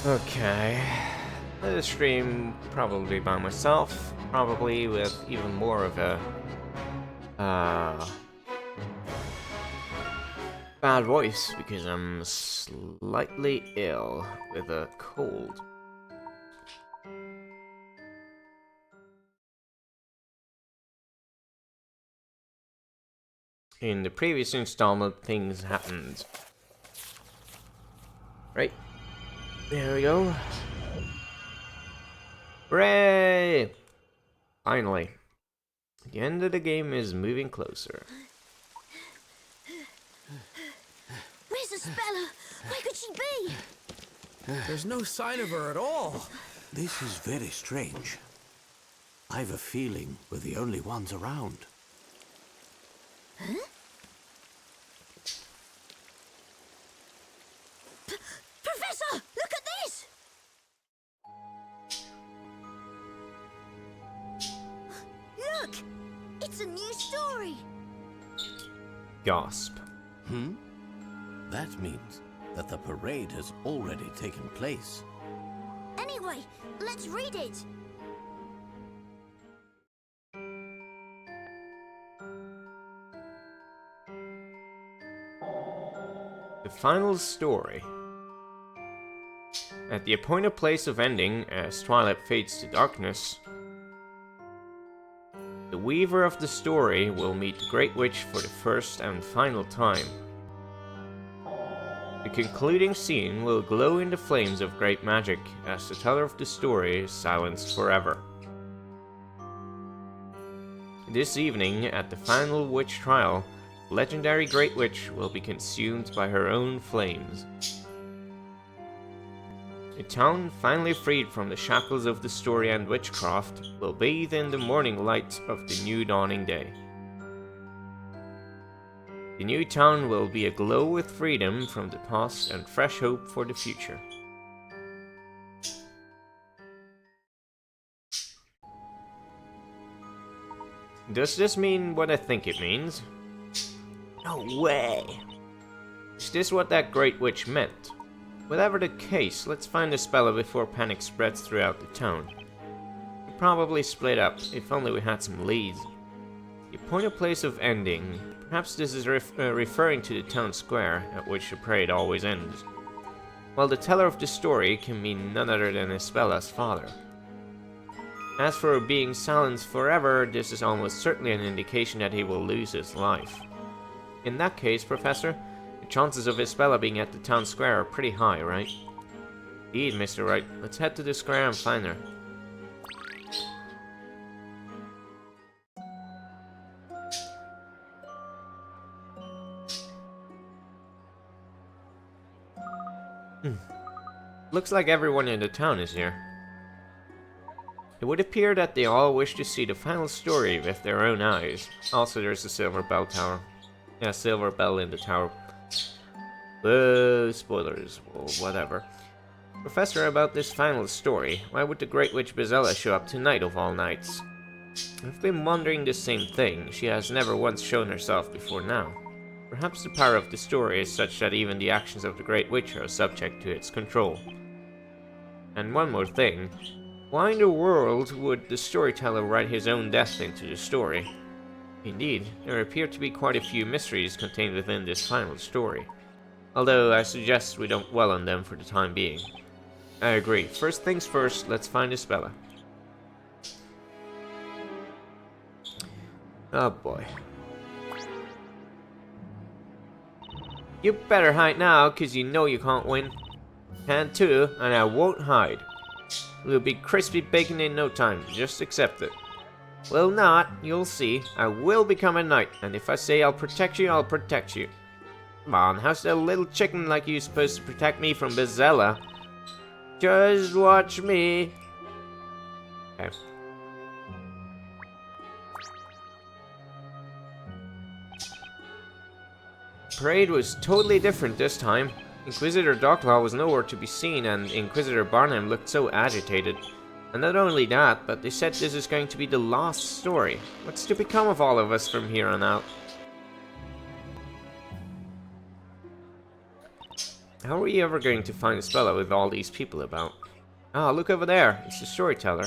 Okay. This stream probably by myself, probably with even more of a bad voice because I'm slightly ill with a cold. In the previous installment, things happened. Right. There we go. Hooray! Finally. The end of the game is moving closer. Where's Isabella? Where could she be? There's no sign of her at all. This is very strange. I've a feeling we're the only ones around. Huh? Professor, look at this! Look! It's a new story! Gasp. That means that the parade has already taken place. Anyway, let's read it! The final story. At the appointed place of ending, as twilight fades to darkness, the weaver of the story will meet the Great Witch for the first and final time. The concluding scene will glow in the flames of great magic as the teller of the story is silenced forever. This evening, at the final witch trial, the legendary Great Witch will be consumed by her own flames. The town, finally freed from the shackles of the story and witchcraft, will bathe in the morning light of the new dawning day. The new town will be aglow with freedom from the past and fresh hope for the future. Does this mean what I think it means? No way! Is this what that Great Witch meant? Whatever the case, let's find Isabella before panic spreads throughout the town. We'd probably split up, if only we had some leads. The appointed place of ending. Perhaps this is referring to the town square, at which the parade always ends. While the teller of the story can mean none other than Isabella's father. As for being silenced forever, this is almost certainly an indication that he will lose his life. In that case, Professor, the chances of Isabella being at the town square are pretty high, right? Indeed, Mr. Wright. Let's head to the square and find her. Looks like everyone in the town is here. It would appear that they all wish to see the final story with their own eyes. Also, there's a silver bell tower. Yeah, silver bell in the tower. Whoa, spoilers, well, whatever. Professor, about this final story, why would the Great Witch Bezella show up tonight of all nights? I've been wondering the same thing. She has never once shown herself before now. Perhaps the power of the story is such that even the actions of the Great Witch are subject to its control. And one more thing. Why in the world would the storyteller write his own death into the story? Indeed, there appear to be quite a few mysteries contained within this final story. Although I suggest we don't dwell on them for the time being. I agree. First things first, let's find Isabella. Oh boy. You better hide now, cause you know you can't win. Can too, and I won't hide. We'll be crispy bacon in no time, just accept it. Will not, you'll see. I will become a knight, and if I say I'll protect you, I'll protect you. Come on, how's that little chicken like you supposed to protect me from Bezella? Just watch me. Okay. Parade was totally different this time. Inquisitor Darklaw was nowhere to be seen, and Inquisitor Barnum looked so agitated. And not only that, but they said this is going to be the last story. What's to become of all of us from here on out? How are we ever going to find Spella with all these people about? Ah, look over there. It's the storyteller.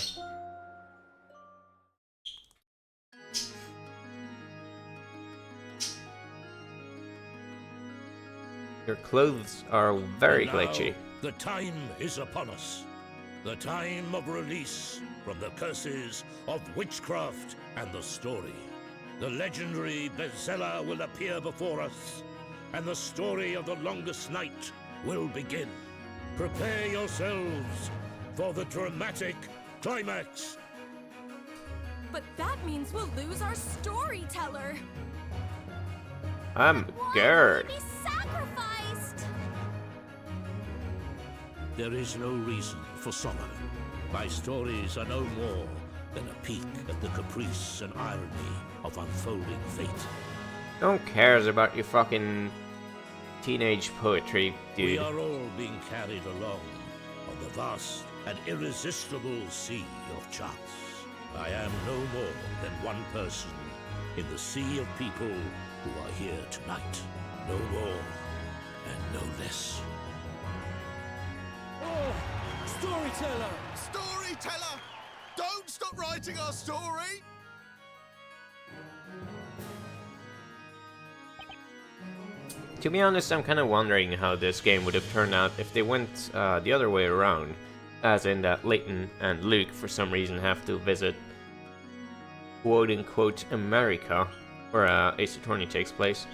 Your clothes are very Now, glitchy. the time is upon us. The time of release from the curses of witchcraft and the story. The legendary Bezella will appear before us, and the story of the longest night will begin. Prepare yourselves for the dramatic climax. But that means we'll lose our storyteller. I'm Why scared. will he be sacrificed? There is no reason for sorrow. My stories are no more than a peek at the caprice and irony of unfolding fate. No one cares about your fucking teenage poetry, We dude. are all being carried along on the vast and irresistible sea of chance. I am no more than one person in the sea of people who are here tonight. No more and no less. Oh, storyteller! Storyteller! Don't stop writing our story! To be honest, I'm kind of wondering how this game would have turned out if they went the other way around. As in that Layton and Luke, for some reason, have to visit quote-unquote America, where Ace Attorney takes place.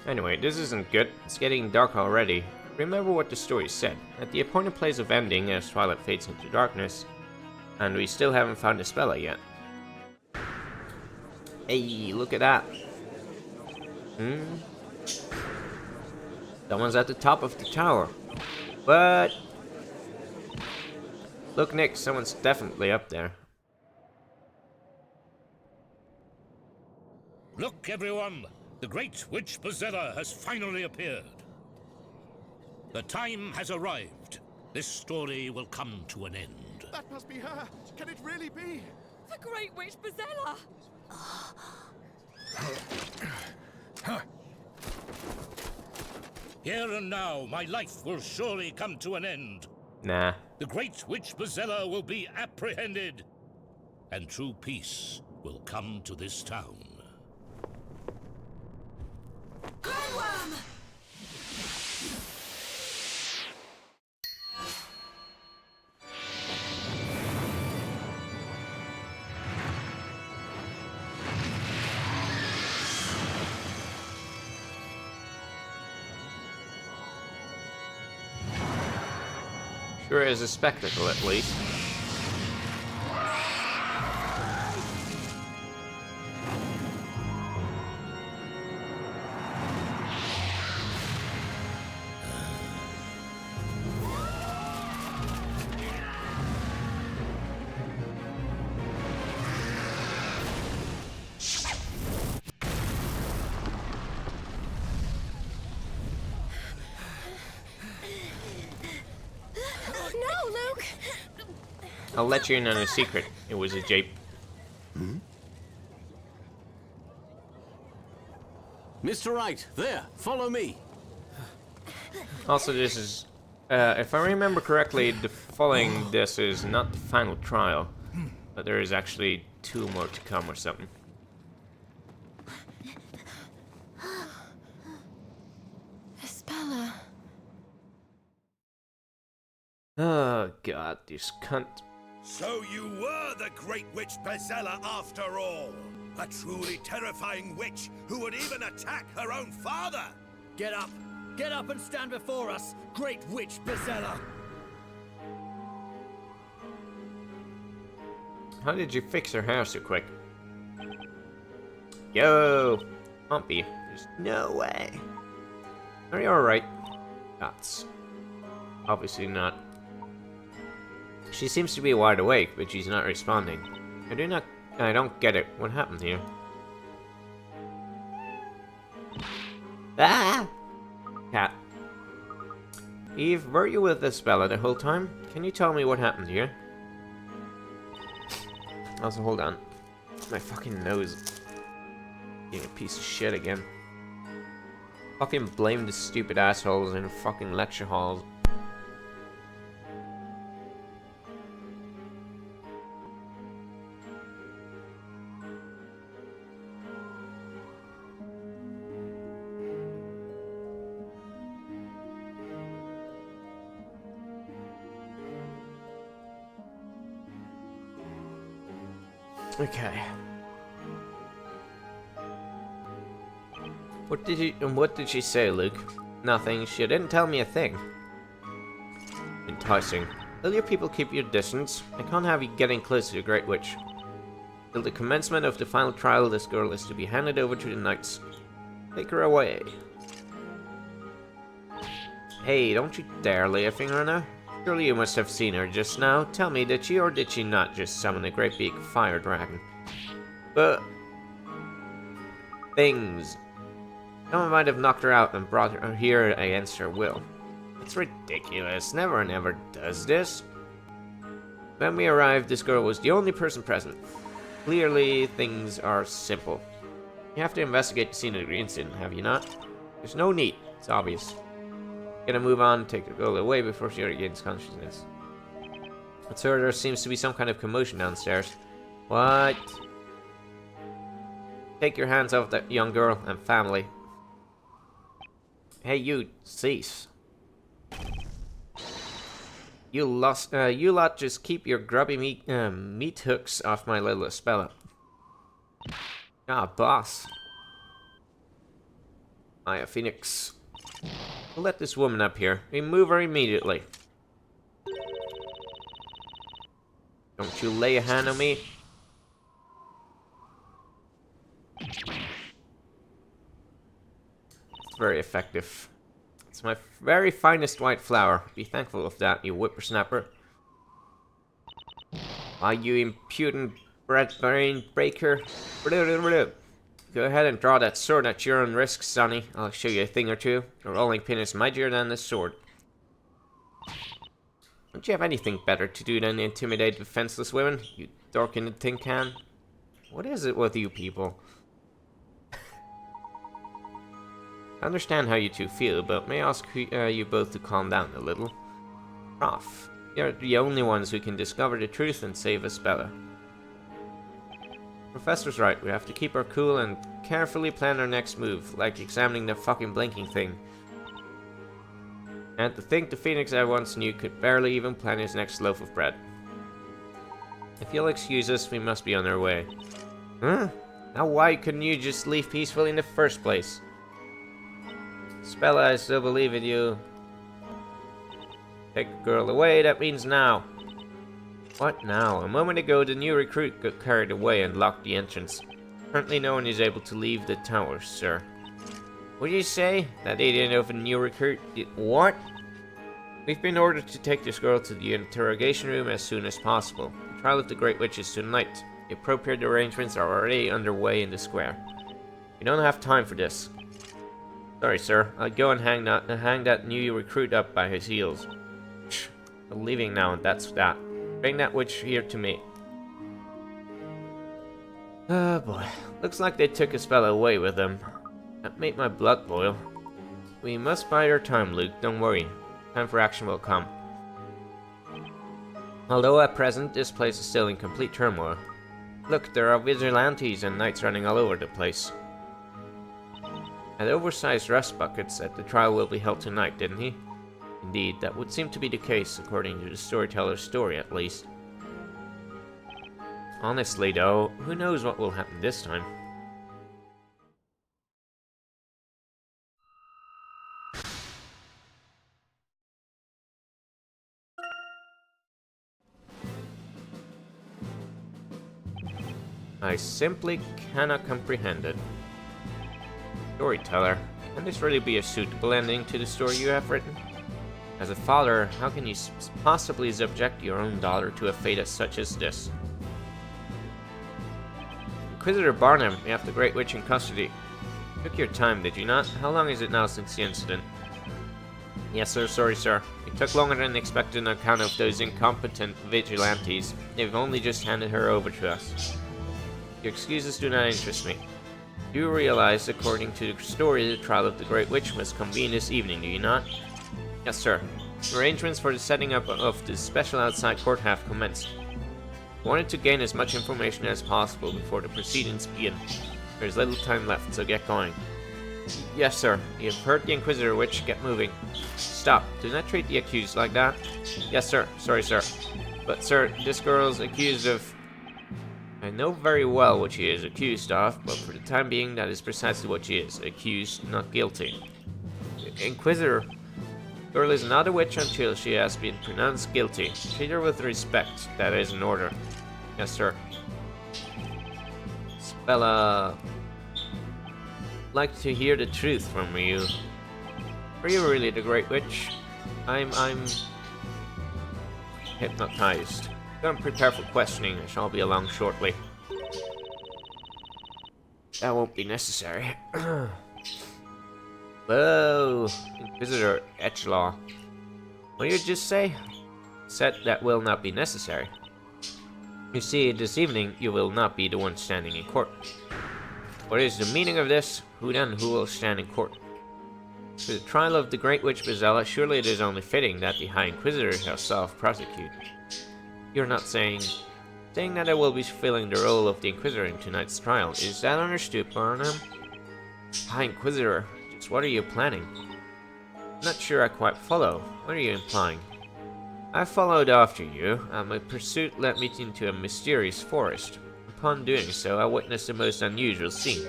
Anyway, this isn't good. It's getting dark already. Remember what the story said. At the appointed place of ending, as twilight fades into darkness, and we still haven't found the Spella yet. Hey, look at that. Someone's at the top of the tower. What? Look, Nick, someone's definitely up there. Look, everyone! The great witch Bezella has finally appeared. The time has arrived. This story will come to an end. That must be her! Can it really be? The Great Witch Bezella. Here and now, my life will surely come to an end. Nah. The great witch Bezella will be apprehended, and true peace will come to this town. Grandworm! Sure is a spectacle, at least. No, Luke! I'll let you in on a secret. It was a jape. Mr. Wright, there, follow me. Also, this is... if I remember correctly, the following this is not the final trial. But there is actually 2 more to come or something. Spella. Oh god, this cunt. So you were the great witch Bezella after all! A truly terrifying witch who would even attack her own father! Get up! Get up and stand before us, Great Witch Bezella! How did you fix her hair so quick? Yo! Humpy. There's no way. Are you alright? That's... obviously not. She seems to be wide awake, but she's not responding. I don't get it. What happened here? Ah! Cat. Eve, were you with this Bella the whole time? Can you tell me what happened here? Also, hold on. My fucking nose. Being a piece of shit again. Fucking blame the stupid assholes in fucking lecture halls. Okay. What did she say, Luke? Nothing. She didn't tell me a thing. Enticing. Will your people keep your distance? I can't have you getting close to the Great Witch. Till the commencement of the final trial, this girl is to be handed over to the knights. Take her away. Hey, don't you dare lay a finger on her. Surely you must have seen her just now. Tell me, did she or did she not just summon a great big fire dragon? But... things. Someone might have knocked her out and brought her here against her will. It's ridiculous. Never and ever does this. When we arrived, this girl was the only person present. Clearly, things are simple. You have to investigate the scene of the incident, have you not? There's no need. It's obvious. Gonna move on, take the girl away before she regains consciousness. But sir, there seems to be some kind of commotion downstairs. What? Take your hands off that young girl and family. Hey, you, cease. You lot just keep your grubby meat hooks off my little Espella. Ah, boss. Maya Phoenix. We'll let this woman up here. Remove her immediately. Don't you lay a hand on me. It's very effective. It's my very finest white flower. Be thankful of that, you whippersnapper. Why, you impudent brain breaker. Go ahead and draw that sword at your own risk, Sonny. I'll show you a thing or two. The rolling pin is mightier than the sword. Don't you have anything better to do than intimidate defenseless women, you dork in the tin can? What is it with you people? I understand how you two feel, but may I ask you both to calm down a little? Prof, you're the only ones who can discover the truth and save us, Bella. Professor's right, we have to keep our cool and carefully plan our next move, like examining the fucking blinking thing. And to think the Phoenix I once knew could barely even plan his next loaf of bread. If you'll excuse us, we must be on our way. Huh? Now why couldn't you just leave peacefully in the first place? Spella, I still believe in you. Take the girl away, that means now. What now? A moment ago, the new recruit got carried away and locked the entrance. Currently, no one is able to leave the tower, sir. What did you say? That idiot of a new recruit did what? We've been ordered to take this girl to the interrogation room as soon as possible. The trial of the Great Witch is tonight. The appropriate arrangements are already underway in the square. We don't have time for this. Sorry, sir. I'll go and hang that new recruit up by his heels. I'm leaving now, and that's that. Bring that witch here to me. Oh boy. Looks like they took Espella away with them. That made my blood boil. We must bide our time, Luke. Don't worry. Time for action will come. Although at present, this place is still in complete turmoil. Look, there are vigilantes and knights running all over the place. That oversized rust bucket said the trial will be held tonight, didn't he? Indeed, that would seem to be the case, according to the storyteller's story at least. Honestly though, who knows what will happen this time? I simply cannot comprehend it. Storyteller, can this really be a suitable ending to the story you have written? As a father, how can you possibly subject your own daughter to a fate as such as this? Inquisitor Barnum, you have the Great Witch in custody. Took your time, did you not? How long is it now since the incident? Yes, sir. Sorry, sir. It took longer than expected on account of those incompetent vigilantes. They've only just handed her over to us. Your excuses do not interest me. You realize, according to the story, the trial of the Great Witch must convene this evening, do you not? Yes, sir. Arrangements for the setting up of the special outside court have commenced. I wanted to gain as much information as possible before the proceedings begin. There's little time left, so get going. Yes, sir. You've heard the Inquisitor Witch. Get moving. Stop. Do not treat the accused like that. Yes, sir. Sorry, sir. But, sir, this girl's accused of... I know very well what she is accused of, but for the time being, that is precisely what she is. Accused, not guilty. Inquisitor, girl is not a witch until she has been pronounced guilty. Treat her with respect. That is an order. Yes, sir. Spella... like to hear the truth from you. Are you really the Great Witch? I'm hypnotized. Don't prepare for questioning. I shall be along shortly. That won't be necessary. Whoa, Inquisitor Etchlaw. What did you just say? Said that will not be necessary. You see, this evening you will not be the one standing in court. What is the meaning of this? Who will stand in court? For the trial of the Great Witch Bezella, surely it is only fitting that the High Inquisitor shall self-prosecute. You're not saying that I will be filling the role of the Inquisitor in tonight's trial. Is that understood, Barnum? High Inquisitor, just what are you planning? Not sure I quite follow. What are you implying? I followed after you, and my pursuit led me into a mysterious forest. Upon doing so, I witnessed a most unusual scene.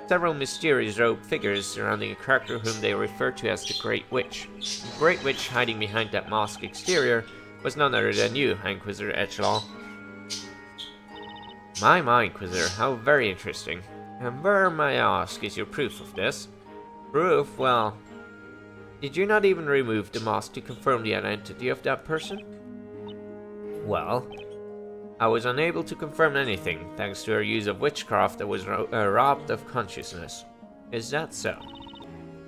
Several mysterious robed figures surrounding a character whom they refer to as the Great Witch. The Great Witch hiding behind that masked exterior was none other than you, Inquisitor Etchlaw. My, Inquisitor, how very interesting. And where, may I ask, is your proof of this? Proof? Well, did you not even remove the mask to confirm the identity of that person? Well, I was unable to confirm anything, thanks to her use of witchcraft that was robbed of consciousness. Is that so?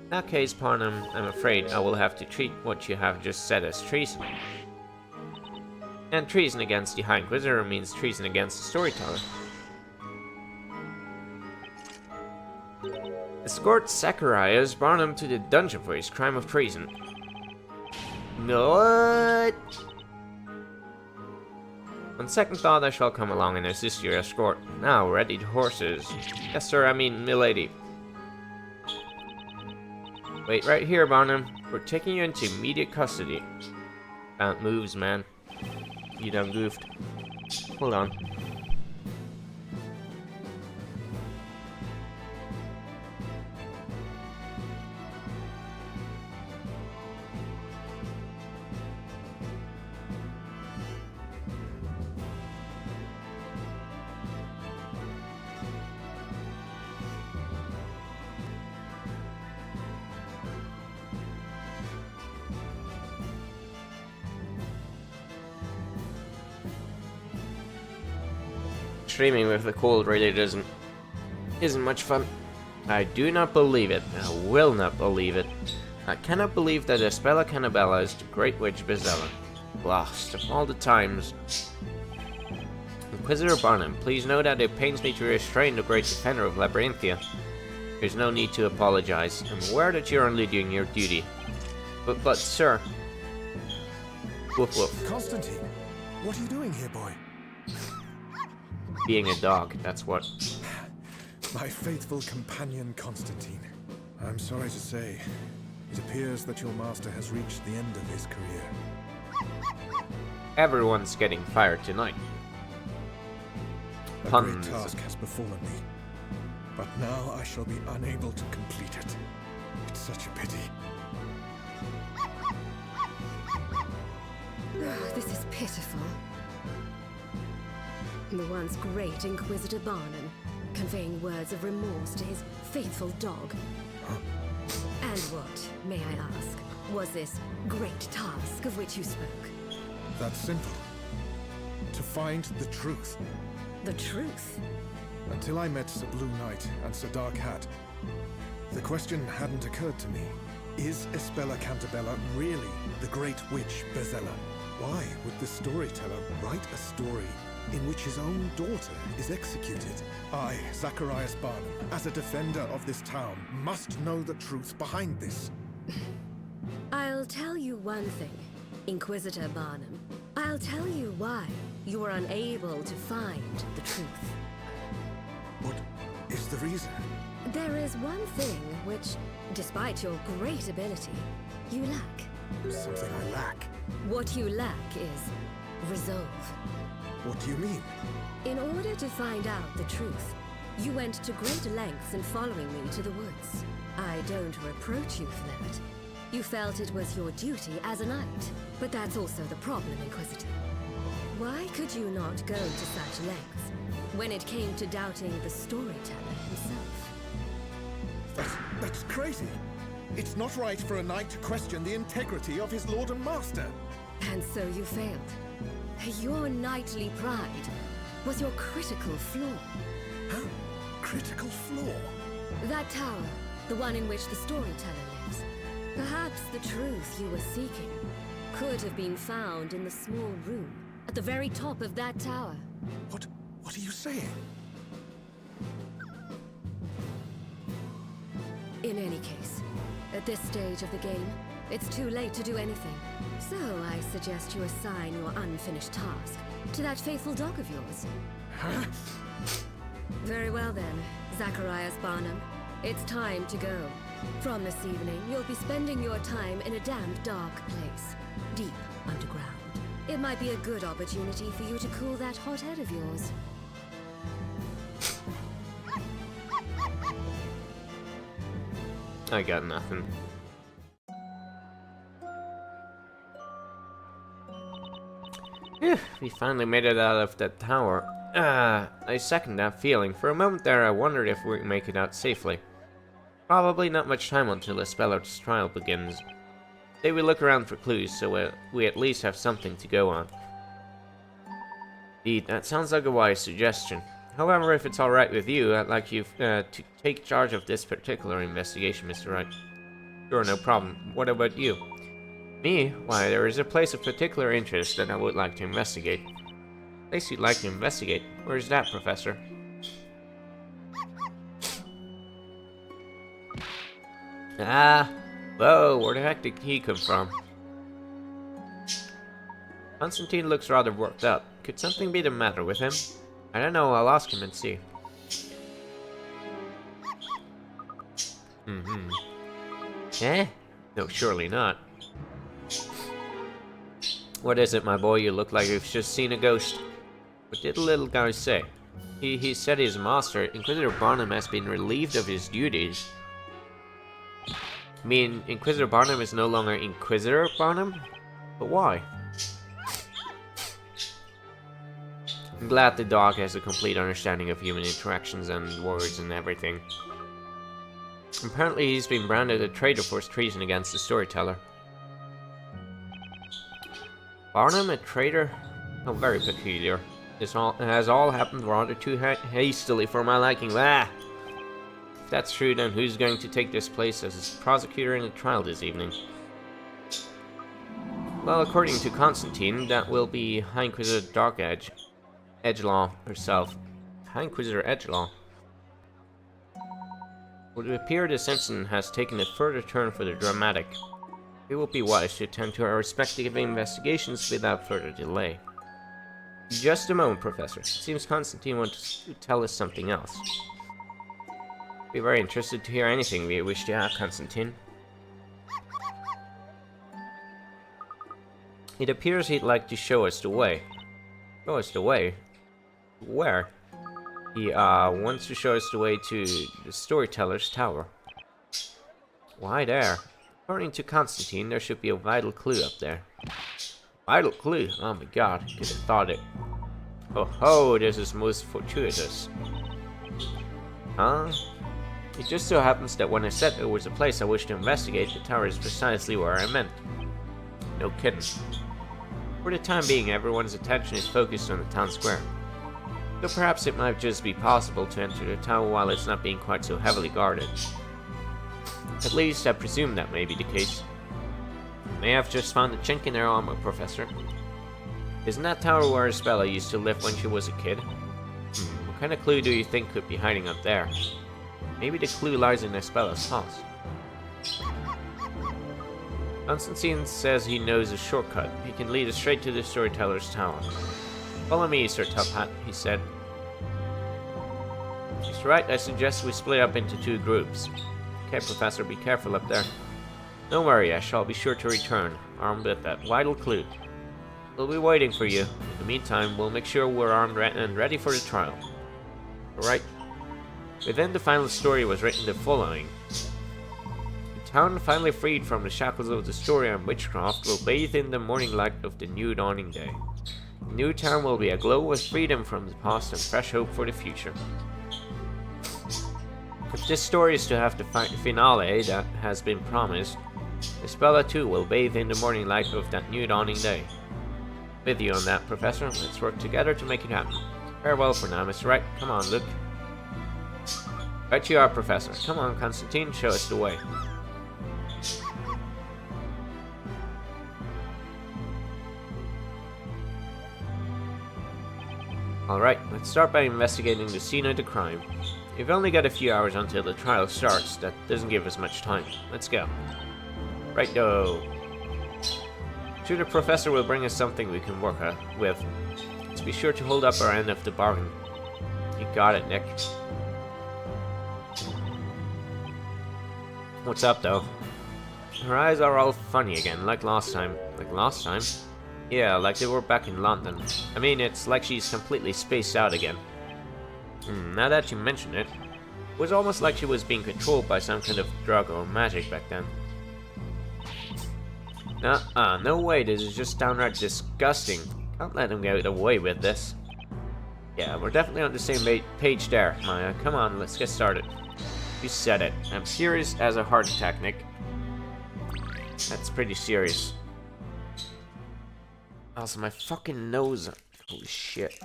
In that case, Parnham, I'm afraid I will have to treat what you have just said as treason. And treason against the High Inquisitor means treason against the storyteller. Escort Zacharias Barnum to the dungeon for his crime of treason. What? On second thought, I shall come along and assist your escort. Now, ready the horses. Yes, sir, I mean, milady. Wait right here, Barnum. We're taking you into immediate custody. Can't moves, man. You done goofed. Hold on. Streaming with the cold really isn't much fun. I do not believe it. I will not believe it. I cannot believe that Espella Cannabella is the Great Witch Bezella. Lost of all the times. Inquisitor Barnum, please know that it pains me to restrain the great defender of Labyrinthia. There's no need to apologize. I'm aware that you're only doing your duty. But sir... Woof woof. Constantine, what are you doing here, boy? Being a dog, that's what. My faithful companion, Constantine. I'm sorry to say, it appears that your master has reached the end of his career. Everyone's getting fired tonight. A great task has befallen me, but now I shall be unable to complete it. It's such a pity. This is pitiful. The once great Inquisitor Barnum, conveying words of remorse to his faithful dog. Huh? And what, may I ask, was this great task of which you spoke? That's simple. To find the truth. The truth? Until I met Sir Blue Knight and Sir Dark Hat, the question hadn't occurred to me. Is Espella Cantabella really the Great Witch Bezella? Why would the storyteller write a story in which his own daughter is executed. I, Zacharias Barnum, as a defender of this town, must know the truth behind this. I'll tell you one thing, Inquisitor Barnum. I'll tell you why you were unable to find the truth. What is the reason? There is one thing which, despite your great ability, you lack. Something I lack. What you lack is resolve. What do you mean? In order to find out the truth, you went to great lengths in following me to the woods. I don't reproach you for that. You felt it was your duty as a knight. But that's also the problem, Inquisitor. Why could you not go to such lengths when it came to doubting the storyteller himself? That's crazy. It's not right for a knight to question the integrity of his lord and master. And so you failed. Your knightly pride was your critical flaw. How? Critical flaw? That tower, the one in which the storyteller lives. Perhaps the truth you were seeking could have been found in the small room at the very top of that tower. What are you saying? In any case, at this stage of the game, it's too late to do anything. So I suggest you assign your unfinished task to that faithful dog of yours. Huh? Very well then, Zacharias Barnum. It's time to go. From this evening, you'll be spending your time in a damp, dark place, deep underground. It might be a good opportunity for you to cool that hot head of yours. I got nothing. Phew, we finally made it out of that tower. I second that feeling. For a moment there, I wondered if we'd make it out safely. Probably not much time until the Speller's trial begins. Say we look around for clues, so we at least have something to go on. Indeed, that sounds like a wise suggestion. However, if it's alright with you, I'd like you to take charge of this particular investigation, Mr. Wright. Sure, no problem. What about you? Me? Why, there is a place of particular interest that I would like to investigate. Place you'd like to investigate? Where's that, Professor? Whoa, where the heck did he come from? Constantine looks rather worked up. Could something be the matter with him? I don't know, I'll ask him and see. Eh? No, surely not. What is it, my boy? You look like you've just seen a ghost. What did the little guy say? He said his master, Inquisitor Barnum, has been relieved of his duties. I mean, Inquisitor Barnum is no longer Inquisitor Barnum? But why? I'm glad the dog has a complete understanding of human interactions and words and everything. Apparently he's been branded a traitor for his treason against the storyteller. Barnum, a traitor? Oh, very peculiar. This has all happened rather too hastily for my liking. Ah! If that's true, then who's going to take this place as his prosecutor in the trial this evening? Well, according to Constantine, that will be High Inquisitor Edgelaw herself. High Inquisitor Edgelaw. It would appear this incident has taken a further turn for the dramatic. It would be wise to attend to our respective investigations without further delay. Just a moment, Professor. It seems Constantine wants to tell us something else. Be very interested to hear anything we wish to add, Constantine. It appears he'd like to show us the way. Show us the way? Where? He wants to show us the way to the Storyteller's Tower. Why there? According to Constantine, there should be a vital clue up there. Vital clue? Oh my god, could have thought it. Oh ho, this is most fortuitous. Huh? It just so happens that when I said there was a place I wish to investigate, the tower is precisely where I meant. No kidding. For the time being, everyone's attention is focused on the town square. So perhaps it might just be possible to enter the tower while it's not being quite so heavily guarded. At least, I presume that may be the case. You may have just found a chink in their armor, Professor. Isn't that tower where Isabella used to live when she was a kid? What kind of clue do you think could be hiding up there? Maybe the clue lies in Isabella's house. Constantine says he knows a shortcut. He can lead us straight to the storyteller's tower. Follow me, Sir Top Hat, he said. He's right, I suggest we split up into 2 groups. Okay, Professor, be careful up there. Don't worry, I shall be sure to return, armed with that vital clue. We'll be waiting for you. In the meantime, we'll make sure we're armed and ready for the trial. Alright. Within the final story was written the following. The town, finally freed from the shackles of the story and witchcraft, will bathe in the morning light of the new dawning day. The new town will be aglow with freedom from the past and fresh hope for the future. If this story is to have the finale that has been promised, Isabella too will bathe in the morning light of that new dawning day. With you on that, Professor. Let's work together to make it happen. Farewell for now, Mr. Wright. Come on, Luke. Right you are, Professor. Come on, Constantine, show us the way. Alright, let's start by investigating the scene of the crime. We've only got a few hours until the trial starts. That doesn't give us much time. Let's go. Righto. Sure, the Professor will bring us something we can work with. Let's be sure to hold up our end of the bargain. You got it, Nick. What's up, though? Her eyes are all funny again, like last time. Like last time? Yeah, like they were back in London. I mean, it's like she's completely spaced out again. Now that you mention it, it was almost like she was being controlled by some kind of drug or magic back then. No way, this is just downright disgusting. Can't let him get away with this. Yeah, we're definitely on the same page there, Maya. Come on, let's get started. You said it. I'm serious as a heart attack, Nick. That's pretty serious. Also, my fucking nose. Holy shit.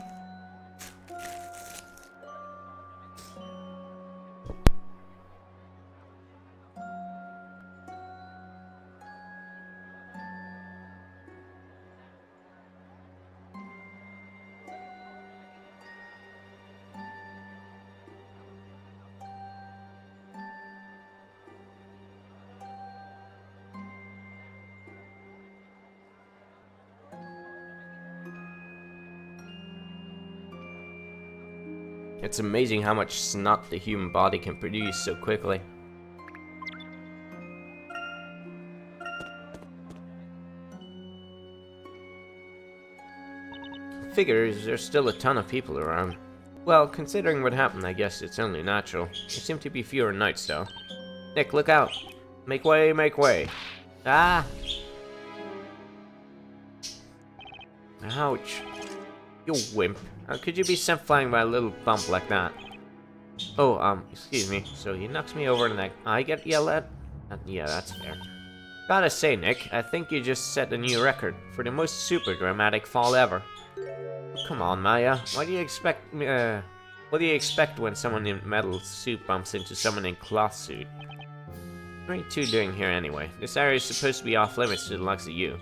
It's amazing how much snot the human body can produce so quickly. Figures there's still a ton of people around. Well, considering what happened, I guess it's only natural. There seem to be fewer nights, though. Nick, look out! Make way, make way! Ah! Ouch. You wimp. How could you be sent flying by a little bump like that? Oh, excuse me. So he knocks me over and I get yelled at? Yeah, that's fair. Gotta say, Nick, I think you just set a new record for the most super dramatic fall ever. Oh, come on, Maya. What do you expect when someone in metal suit bumps into someone in cloth suit? What are you two doing here anyway? This area is supposed to be off limits to the likes of you.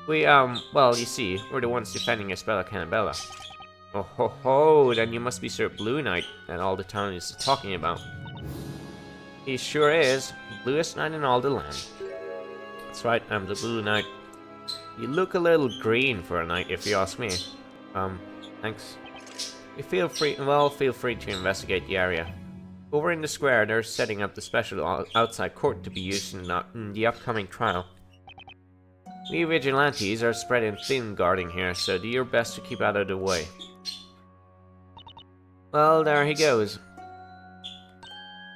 We, well, you see, we're the ones defending Isabella Cannabella. Oh ho ho, then you must be Sir Blue Knight that all the town is talking about. He sure is. Bluest knight in all the land. That's right, I'm the Blue Knight. You look a little green for a knight, if you ask me. Thanks. You feel free to investigate the area. Over in the square, they're setting up the special outside court to be used in the upcoming trial. We vigilantes are spread thin guarding here, so do your best to keep out of the way. Well, there he goes.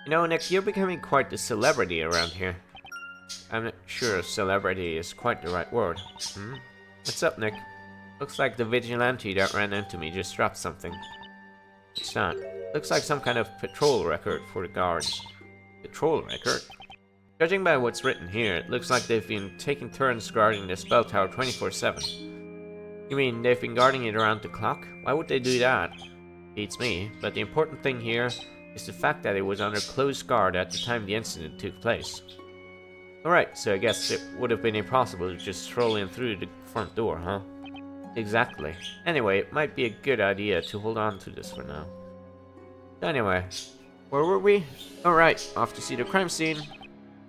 You know, Nick, you're becoming quite the celebrity around here. I'm not sure celebrity is quite the right word. What's up, Nick? Looks like the vigilante that ran into me just dropped something. What's that? Looks like some kind of patrol record for the guards. Patrol record? Judging by what's written here, it looks like they've been taking turns guarding the spell tower 24/7. You mean they've been guarding it around the clock? Why would they do that? Beats me, but the important thing here is the fact that it was under close guard at the time the incident took place. Alright, so I guess it would have been impossible to just stroll in through the front door, huh? Exactly. Anyway, it might be a good idea to hold on to this for now. Anyway, where were we? Alright, off to see the crime scene.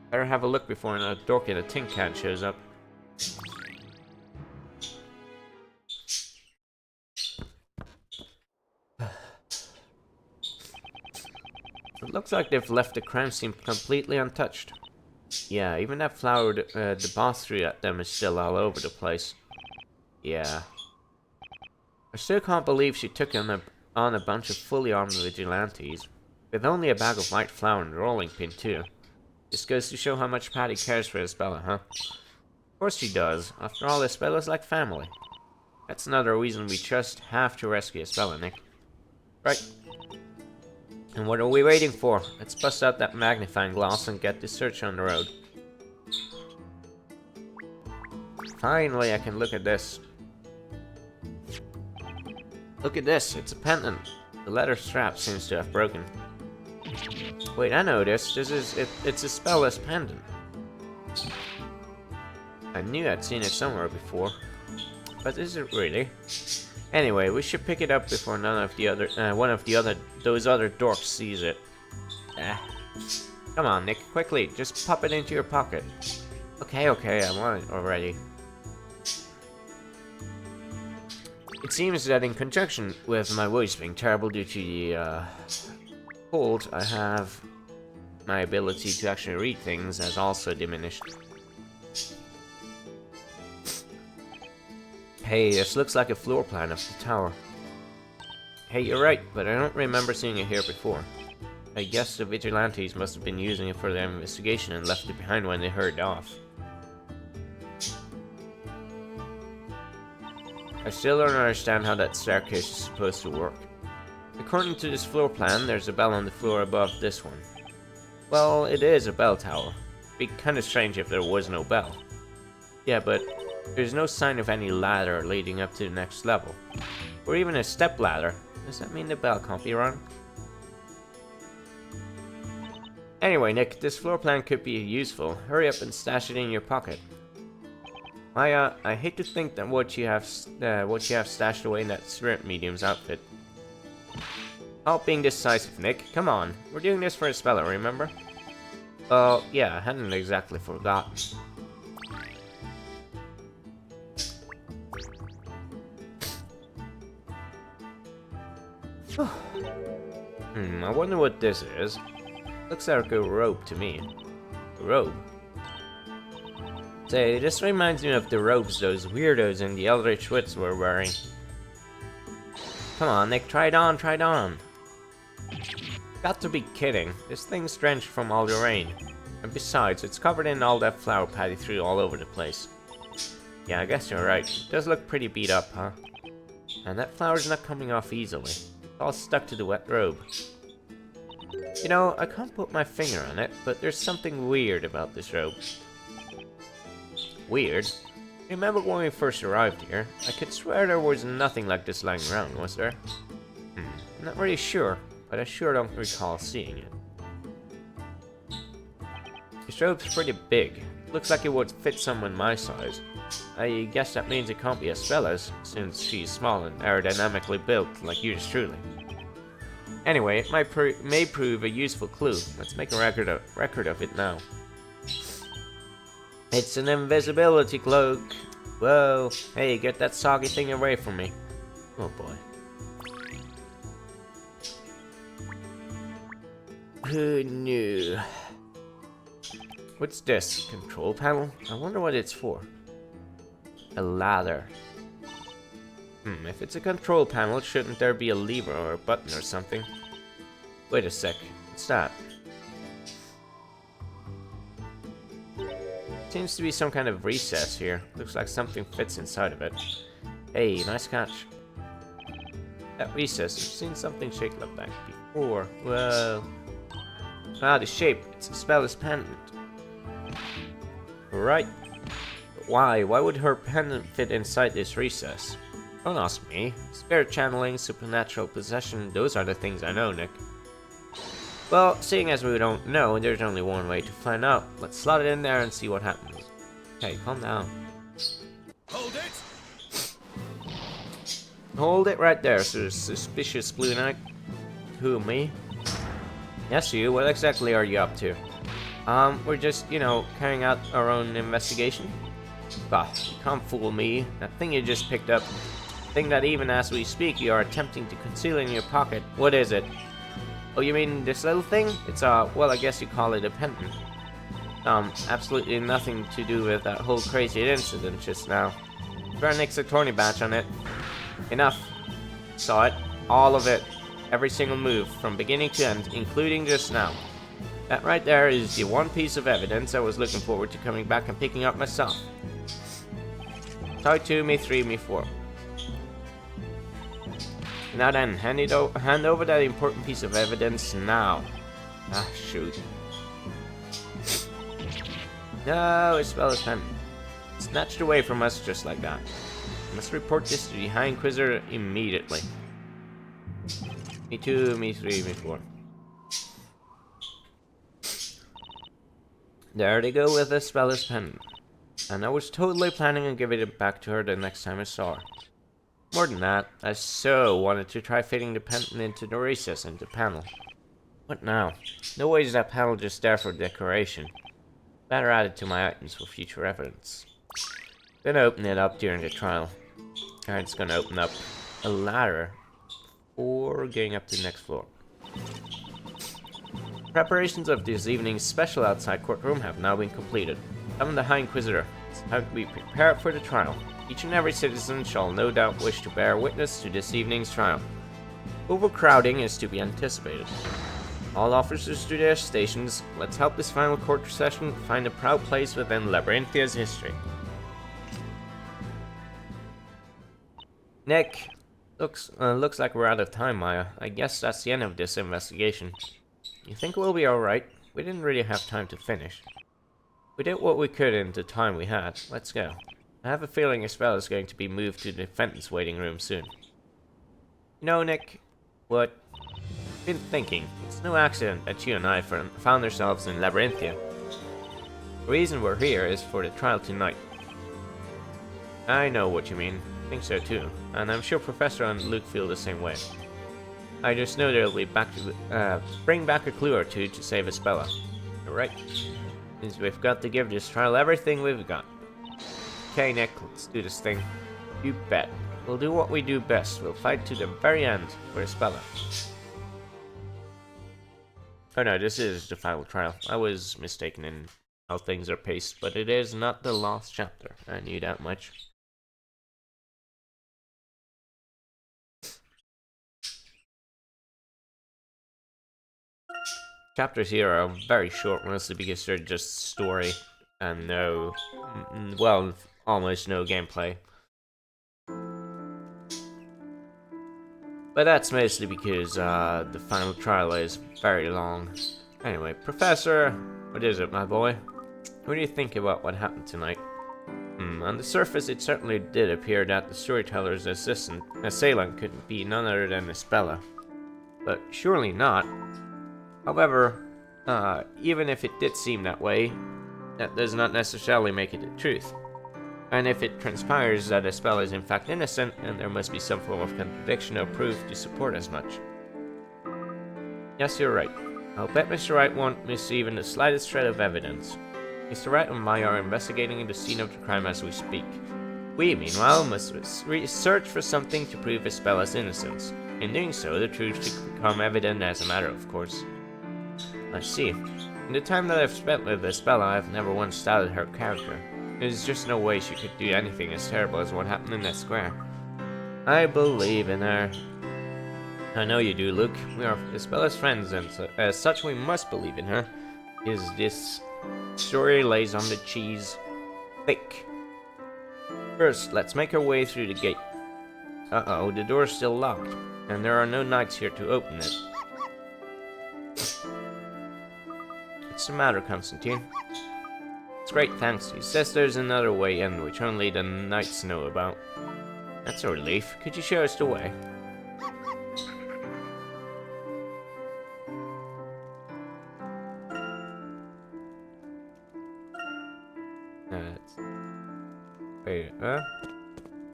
Better have a look before a dork in a tin can shows up. It looks like they've left the crime scene completely untouched. Yeah, even that flower the boss threw at them is still all over the place. Yeah. I still can't believe she took on a bunch of fully armed vigilantes, with only a bag of white flour and a rolling pin too. This goes to show how much Patty cares for Isabella, huh? Of course she does. After all, Isabella's like family. That's another reason we just have to rescue Isabella, Nick. Right. And what are we waiting for? Let's bust out that magnifying glass and get this search on the road. Finally, I can look at this. Look at this, it's a pendant. The leather strap seems to have broken. Wait, I know this. It's a spellless pendant. I knew I'd seen it somewhere before. But is it really? Anyway, we should pick it up before those other dorks sees it. Come on, Nick, quickly, just pop it into your pocket. Okay, I want it already. It seems that in conjunction with my voice being terrible due to the cold, I have my ability to actually read things has also diminished. Hey, this looks like a floor plan of the tower. Hey, you're right, but I don't remember seeing it here before. I guess the vigilantes must have been using it for their investigation and left it behind when they hurried off. I still don't understand how that staircase is supposed to work. According to this floor plan, there's a bell on the floor above this one. Well, it is a bell tower. It'd be kinda strange if there was no bell. Yeah, but there's no sign of any ladder leading up to the next level. Or even a step ladder. Does that mean the bell can't be rung? Anyway, Nick, this floor plan could be useful. Hurry up and stash it in your pocket. I hate to think that what you have stashed away in that spirit medium's outfit. Oh, being decisive, Nick. Come on. We're doing this for a speller, remember? Well, yeah, I hadn't exactly forgotten. I wonder what this is. Looks like a robe to me. A robe? Say, this reminds me of the robes those weirdos in the Eldritch Wits were wearing. Come on, Nick, try it on, try it on. Got to be kidding. This thing's drenched from all the rain. And besides, it's covered in all that flour Patty threw all over the place. Yeah, I guess you're right. It does look pretty beat up, huh? And that flour's not coming off easily. It's all stuck to the wet robe. You know, I can't put my finger on it, but there's something weird about this robe. Weird? Remember when we first arrived here? I could swear there was nothing like this lying around, was there? I'm not really sure, but I sure don't recall seeing it. This robe's pretty big. Looks like it would fit someone my size. I guess that means it can't be Espella's, since she's small and aerodynamically built like yours truly. Anyway, it may prove a useful clue. Let's make a record of it now. It's an invisibility cloak. Whoa, hey, get that soggy thing away from me. Oh boy. Who knew? What's this? Control panel? I wonder what it's for. A ladder. If it's a control panel, shouldn't there be a lever or a button or something? Wait a sec. What's that? Seems to be some kind of recess here. Looks like something fits inside of it. Hey, nice catch. That recess, I've seen something shaped like that before. Whoa. Ah, the shape. It's a spellless pendant. Right. But why? Why would her pendant fit inside this recess? Don't ask me. Spirit channeling, supernatural possession, those are the things I know, Nick. Well, seeing as we don't know, there's only one way to find out. Let's slot it in there and see what happens. Hey, calm down. Hold it! Hold it right there, sir. Suspicious Blue Knight. Who, me? Yes, you. What exactly are you up to? We're just, you know, carrying out our own investigation. Bah, you can't fool me. That thing you just picked up. Thing that even as we speak you are attempting to conceal in your pocket. What is it? Oh, you mean this little thing? It's well, I guess you call it a pendant. Absolutely nothing to do with that whole crazy incident just now. Fair Nick's attorney badge on it. Enough. Saw it. All of it. Every single move, from beginning to end, including just now. That right there is the one piece of evidence I was looking forward to coming back and picking up myself. Talk 2, me 3, me 4. Now then, hand over that important piece of evidence now. Ah, shoot. No, Isabel's pen. Snatched away from us just like that. I must report this to the High Inquisitor immediately. Me 2, me 3, me 4. There they go with Isabella's pen. And I was totally planning on giving it back to her the next time I saw her. More than that, I so wanted to try fitting the pendant into the recess in the panel. What now? No way is that panel just there for decoration. Better add it to my items for future evidence. Gonna open it up during the trial. And it's gonna open up a ladder or getting up to the next floor. Preparations of this evening's special outside courtroom have now been completed. I'm the High Inquisitor. It's time to be prepared for the trial. Each and every citizen shall no doubt wish to bear witness to this evening's trial. Overcrowding is to be anticipated. All officers to their stations. Let's help this final court session find a proud place within Labyrinthia's history. Nick, looks like we're out of time, Maya. I guess that's the end of this investigation. You think we'll be alright? We didn't really have time to finish. We did what we could in the time we had. Let's go. I have a feeling Isabella is going to be moved to the defendant's waiting room soon. You know, Nick, what? I've been thinking. It's no accident that you and I found ourselves in Labyrinthia. The reason we're here is for the trial tonight. I know what you mean. I think so too. And I'm sure Professor and Luke feel the same way. I just know they'll be back to bring back a clue or two to save Isabella. You're right. Means we've got to give this trial everything we've got. Okay, Nick, let's do this thing. You bet. We'll do what we do best. We'll fight to the very end for Isabella. Oh no, this is the final trial. I was mistaken in how things are paced, but it is not the last chapter. I knew that much. Chapters here are very short, mostly because they're just story and no, well, almost no gameplay. But that's mostly because the final trial is very long. Anyway, Professor, what is it, my boy? What do you think about what happened tonight? On the surface, it certainly did appear that the storyteller's assailant could be none other than Isabella. But surely not. However, even if it did seem that way, that does not necessarily make it the truth. And if it transpires that Isabella is in fact innocent, then there must be some form of contradiction or proof to support as much. Yes, you're right. I'll bet Mr. Wright won't miss even the slightest shred of evidence. Mr. Wright and I are investigating the scene of the crime as we speak. We, meanwhile, must search for something to prove Isabella's innocence. In doing so, the truth should become evident as a matter of course. I see. In the time that I've spent with Isabella, I've never once doubted her character. There's just no way she could do anything as terrible as what happened in that square. I believe in her. I know you do, Luke. We are Isabella's friends, and as such we must believe in her. Is this story lays on the cheese thick. First, let's make our way through the gate. Uh-oh, the door's still locked, and there are no knights here to open it. What's the matter, Constantine? It's great, thanks. He says there's another way in which only the knights know about. That's a relief. Could you show us the way? Wait,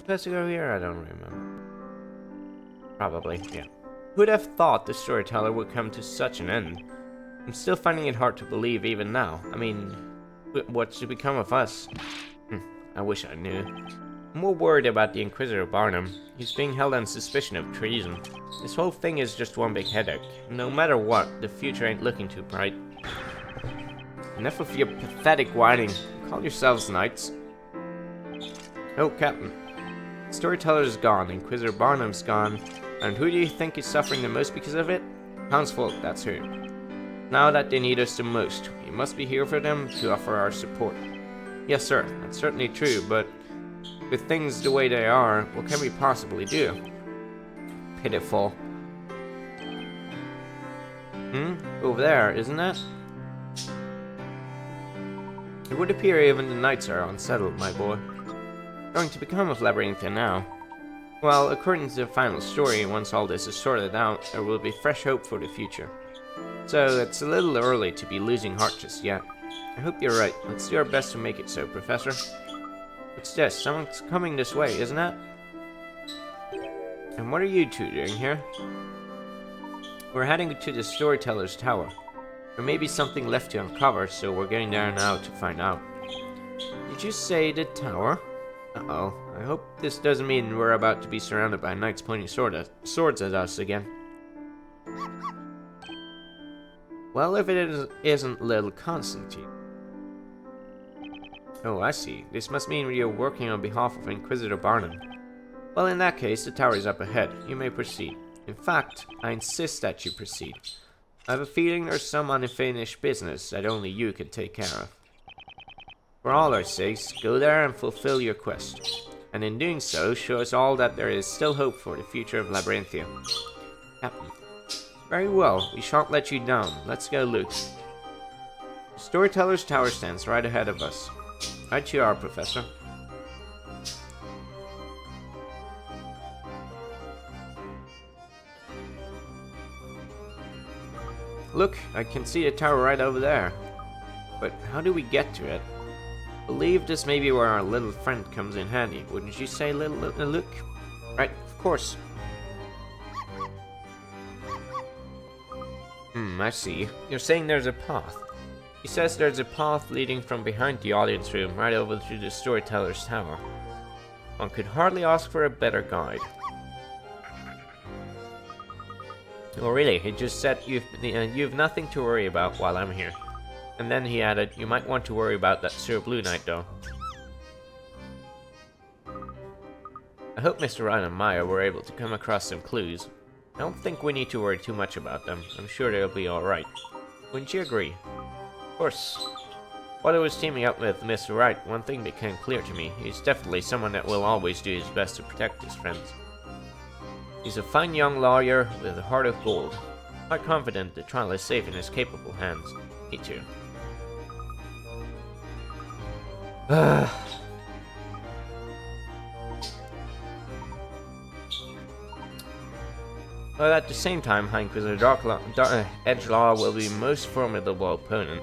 Let's go here? I don't remember. Probably, yeah. Who'd have thought the storyteller would come to such an end? I'm still finding it hard to believe even now. I mean, what's to become of us? I wish I knew. I'm more worried about the Inquisitor Barnum. He's being held on suspicion of treason. This whole thing is just one big headache. No matter what, the future ain't looking too bright. Enough of your pathetic whining. Call yourselves knights. Oh, Captain. Storyteller's gone, Inquisitor Barnum's gone, and who do you think is suffering the most because of it? Townsfolk, that's who. Now that they need us the most, we must be here for them to offer our support. Yes, sir, that's certainly true, but with things the way they are, what can we possibly do? Pitiful. Over there, isn't it? It would appear even the knights are unsettled, my boy. Going to become of Labyrinthia now? Well, according to the final story, once all this is sorted out, there will be fresh hope for the future. So, it's a little early to be losing heart just yet. I hope you're right. Let's do our best to make it so, Professor. What's this? Someone's coming this way, isn't it? And what are you two doing here? We're heading to the Storyteller's Tower. There may be something left to uncover, so we're getting there now to find out. Did you say the tower? Uh-oh. I hope this doesn't mean we're about to be surrounded by knights pointing swords at us again. Well, if it isn't little Constantine. Oh, I see. This must mean you're working on behalf of Inquisitor Barnum. Well, in that case, the tower is up ahead. You may proceed. In fact, I insist that you proceed. I have a feeling there's some unfinished business that only you can take care of. For all our sakes, go there and fulfill your quest. And in doing so, show us all that there is still hope for the future of Labyrinthia. Captain. Very well, we shan't let you down. Let's go, Luke. The Storyteller's Tower stands right ahead of us. Right you are, Professor. Look, I can see the tower right over there. But how do we get to it? I believe this may be where our little friend comes in handy, wouldn't you say, little Luke? Right, of course. I see. You're saying there's a path. He says there's a path leading from behind the audience room right over to the Storyteller's Tower. One could hardly ask for a better guide. Oh really, he just said you've nothing to worry about while I'm here. And then he added, you might want to worry about that Sir Blue Knight though. I hope Mr. Ryan and Maya were able to come across some clues. I don't think we need to worry too much about them. I'm sure they'll be alright. Wouldn't you agree? Of course. While I was teaming up with Mr. Wright, one thing became clear to me. He's definitely someone that will always do his best to protect his friends. He's a fine young lawyer with a heart of gold. Quite confident the trial is safe in his capable hands. Me too. But at the same time, High Inquisitor Edgelaw will be a most formidable opponent,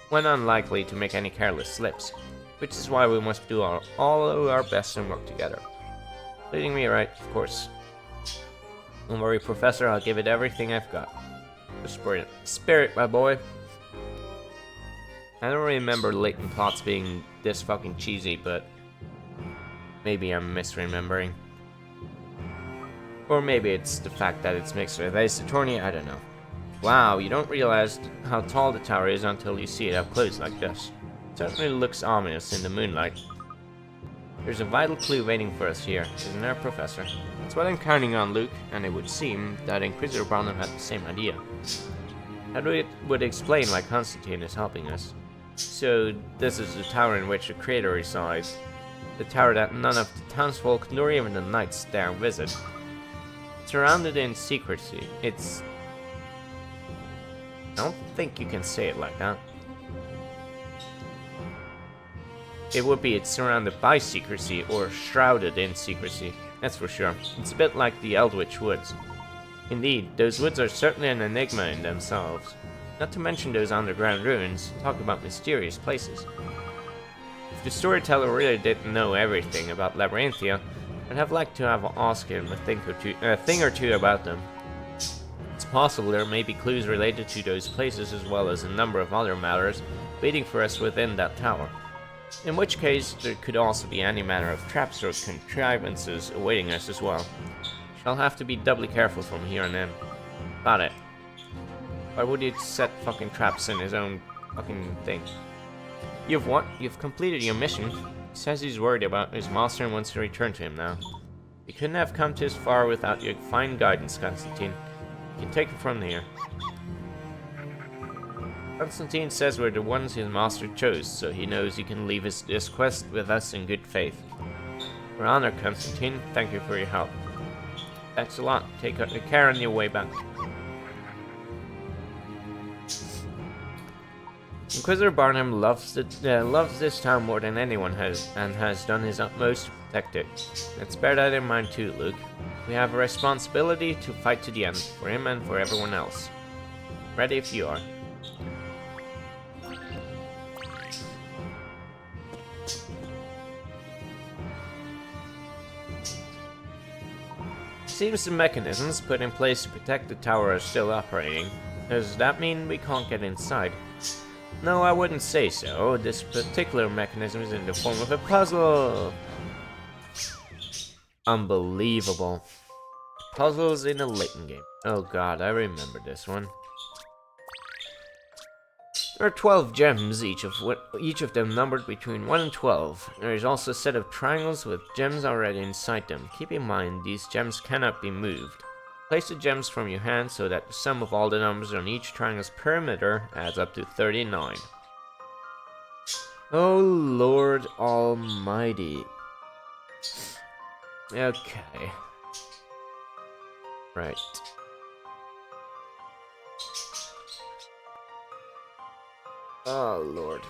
when unlikely to make any careless slips, which is why we must do all our best and work together. Leading me right, of course. Don't worry, Professor, I'll give it everything I've got. The spirit, my boy. I don't remember Layton plots being this fucking cheesy, but maybe I'm misremembering. Or maybe it's the fact that it's mixed with Ace Attorney, I don't know. Wow, you don't realize how tall the tower is until you see it up close like this. It certainly looks ominous in the moonlight. There's a vital clue waiting for us here, isn't there, Professor? That's what I'm counting on, Luke, and it would seem that Inquisitor Barnum had the same idea. That would explain why Constantine is helping us. So, this is the tower in which the Creator resides. The tower that none of the townsfolk nor even the knights dare visit. Surrounded in secrecy, it's... I don't think you can say it like that. It would be it's surrounded by secrecy, or shrouded in secrecy, that's for sure. It's a bit like the Eldritch Woods. Indeed, those woods are certainly an enigma in themselves. Not to mention those underground ruins, talk about mysterious places. If the storyteller really didn't know everything about Labyrinthia, I'd have liked to have asked him a thing or two about them. It's possible there may be clues related to those places as well as a number of other matters waiting for us within that tower. In which case, there could also be any manner of traps or contrivances awaiting us as well. Shall have to be doubly careful from here on in. Got it. Why would he set fucking traps in his own fucking thing? You've what? You've completed your mission. He says he's worried about his master and wants to return to him now. You couldn't have come this far without your fine guidance, Constantine. You can take it from here. Constantine says we're the ones his master chose, so he knows he can leave this quest with us in good faith. We're honored, Constantine. Thank you for your help. Thanks a lot. Take care on your way back. Inquisitor Barnum loves this town more than anyone has, and has done his utmost to protect it. Let's bear that in mind too, Luke. We have a responsibility to fight to the end, for him and for everyone else. Ready if you are. Seems the mechanisms put in place to protect the tower are still operating. Does that mean we can't get inside? No, I wouldn't say so. This particular mechanism is in the form of a puzzle. Unbelievable. Puzzles in a Layton game. Oh god, I remember this one. There are 12 gems, each of them numbered between 1 and 12. There is also a set of triangles with gems already inside them. Keep in mind, these gems cannot be moved. Place the gems from your hand so that the sum of all the numbers on each triangle's perimeter adds up to 39. Oh Lord Almighty. Okay. Right. Oh Lord.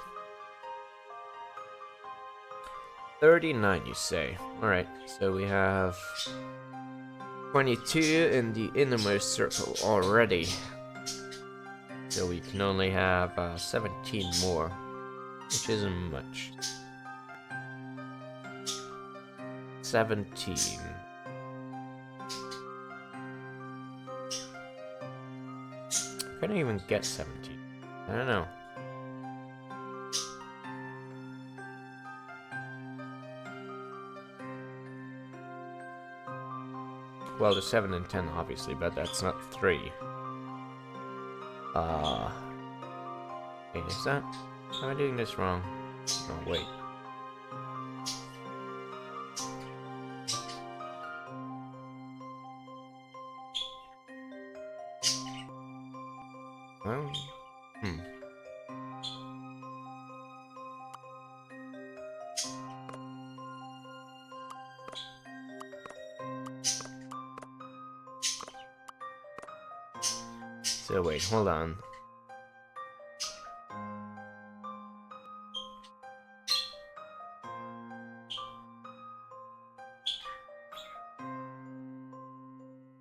39, you say? Alright, so we have 22 in the innermost circle already. So we can only have 17 more, which isn't much. 17. Can I even get 17? I don't know. Well, the 7 and 10, obviously, but that's not 3. Wait, is that? Am I doing this wrong? Oh, wait. Well, So wait, hold on.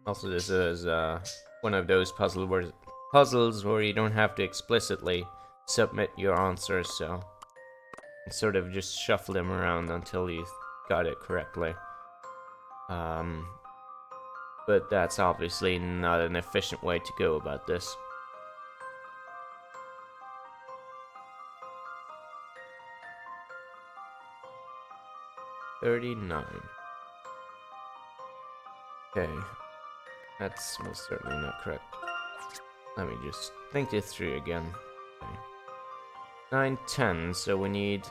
Also, this is one of those puzzles where you don't have to explicitly submit your answers, so you sort of just shuffle them around until you got it correctly. But that's obviously not an efficient way to go about this. $39. Okay. That's most certainly not correct. Let me just think this through again. Okay. 9, 10, so we need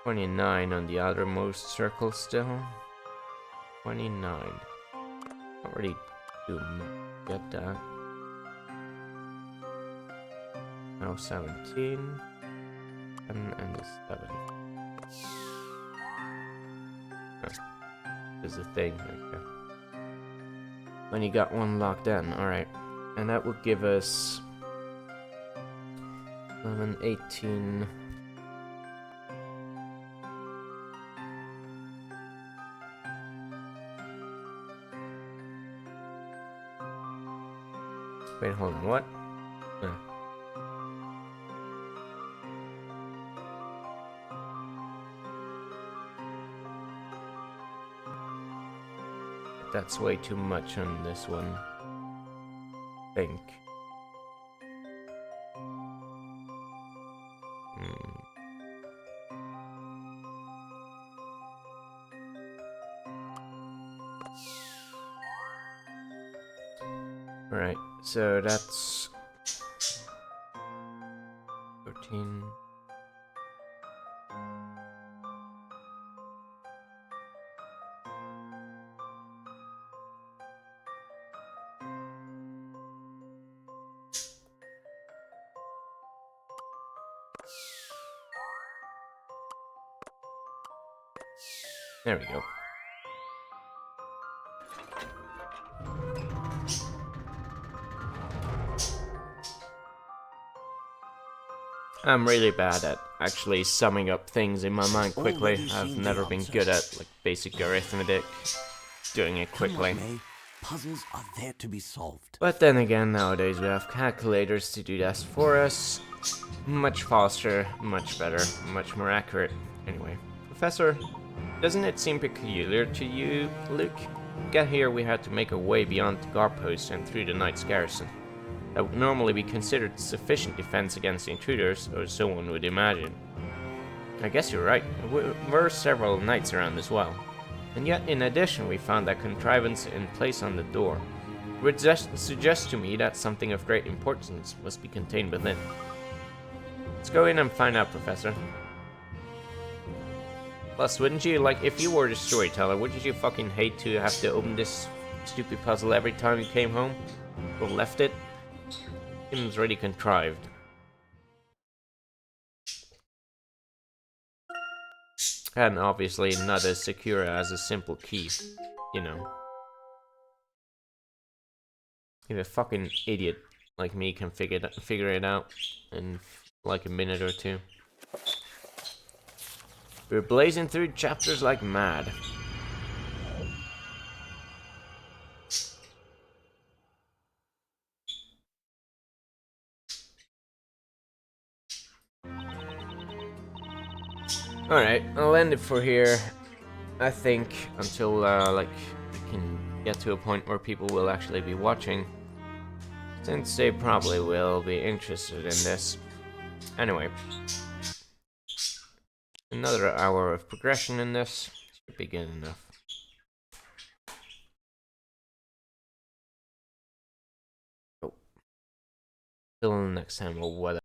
29 on the outermost circle still. 29. Not really do much. Get that. Now 17. And the 7. Is the thing. Okay. When you got one locked in, alright. And that would give us 11, 18. Wait, hold on, what? that's way too much on this one. Think. Alright, so that's 13. There we go. I'm really bad at actually summing up things in my mind quickly. I've never been good at like basic arithmetic, doing it quickly. Puzzles are there to be solved. But then again, nowadays we have calculators to do that for us. Much faster, much better, much more accurate. Anyway, Professor, doesn't it seem peculiar to you, Luke? To get here we had to make our way beyond the guard post and through the knight's garrison. That would normally be considered sufficient defense against intruders, or so one would imagine. I guess you're right, there were several knights around as well. And yet, in addition, we found that contrivance in place on the door, which suggests to me that something of great importance must be contained within. Let's go in and find out, Professor. Plus, wouldn't you, like, if you were the storyteller, wouldn't you fucking hate to have to open this stupid puzzle every time you came home? Or left it? Seems really contrived. And obviously not as secure as a simple key, you know. If a fucking idiot like me can figure it out in like a minute or two. We're blazing through chapters like mad. Alright, I'll end it for here. I think until like we can get to a point where people will actually be watching, since they probably will be interested in this. Anyway, another hour of progression in this should be good enough. Oh. Till next time, or whatever.